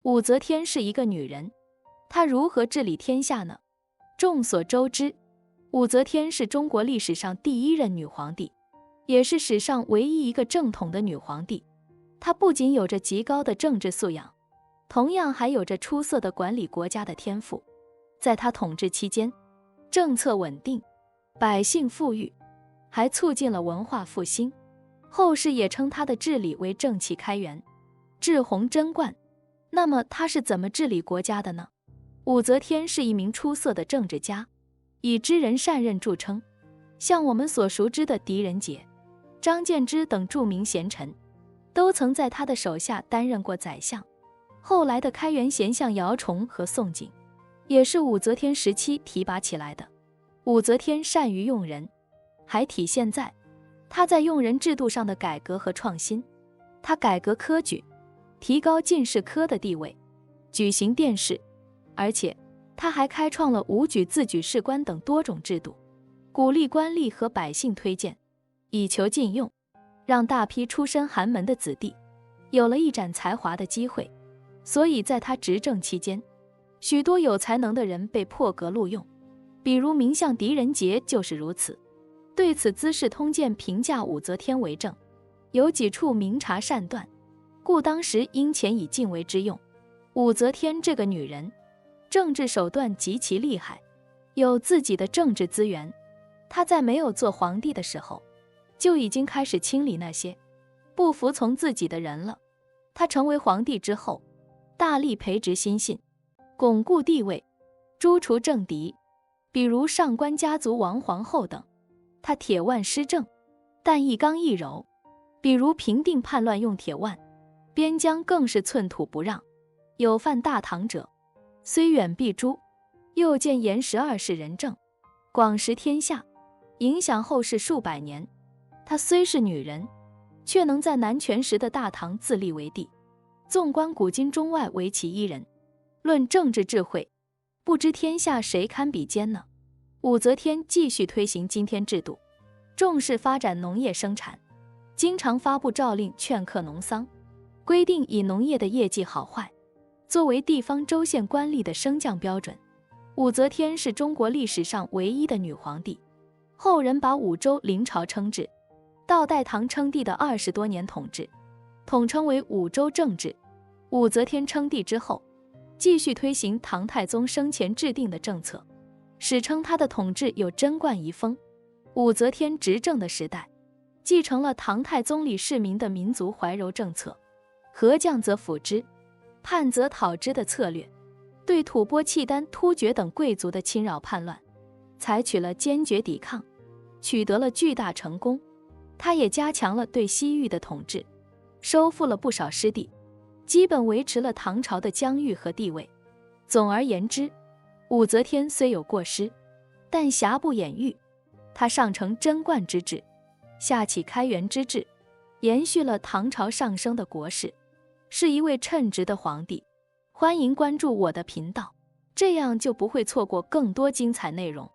武则天是一个女人，她如何治理天下呢？众所周知，武则天是中国历史上第一任女皇帝，也是史上唯一一个正统的女皇帝。她不仅有着极高的政治素养，同样还有着出色的管理国家的天赋。在她统治期间，政策稳定，百姓富裕，还促进了文化复兴。后世也称她的治理为正气开元，治洪贞观。那么她是怎么治理国家的呢？武则天是一名出色的政治家，以知人善任著称。像我们所熟知的狄仁杰、张建之等著名贤臣，都曾在他的手下担任过宰相。后来的开元贤相姚崇和宋璟，也是武则天时期提拔起来的。武则天善于用人，还体现在她在用人制度上的改革和创新。她改革科举，提高进士科的地位，举行殿试，而且他还开创了武举、自举士官等多种制度，鼓励官吏和百姓推荐，以求禁用，让大批出身寒门的子弟有了一展才华的机会。所以在他执政期间，许多有才能的人被破格录用，比如名相狄仁杰就是如此。对此，《资治通鉴》评价武则天为正，有几处明察善断，故当时应前以敬为之用。武则天这个女人，政治手段极其厉害，有自己的政治资源。她在没有做皇帝的时候，就已经开始清理那些不服从自己的人了。她成为皇帝之后，大力培植亲信，巩固地位，诛除政敌，比如上官家族王皇后等。她铁腕施政，但一刚一柔，比如平定叛乱用铁腕，边疆更是寸土不让。有犯大唐者，虽远必诛。又见延12世仁政，广识天下，影响后世数百年。她虽是女人，却能在男权时的大唐自立为帝。纵观古今中外，唯其一人。论政治智慧，不知天下谁堪比肩呢？武则天继续推行津贴制度，重视发展农业生产，经常发布诏令劝课农桑，规定以农业的业绩好坏作为地方州县官吏的升降标准。武则天是中国历史上唯一的女皇帝，后人把武周临朝称制，到代唐称帝的20多年统治，统称为武周政治。武则天称帝之后，继续推行唐太宗生前制定的政策，史称她的统治有贞观遗风。武则天执政的时代，继承了唐太宗李世民的民族怀柔政策，合降则辅之，叛则讨之的策略，对吐蕃、契丹、突厥等贵族的侵扰叛乱，采取了坚决抵抗，取得了巨大成功。他也加强了对西域的统治，收复了不少失地，基本维持了唐朝的疆域和地位。总而言之，武则天虽有过失，但瑕不掩瑜。她上承贞观之治，下启开元之治，延续了唐朝上升的国势，是一位称职的皇帝。欢迎关注我的频道，这样就不会错过更多精彩内容。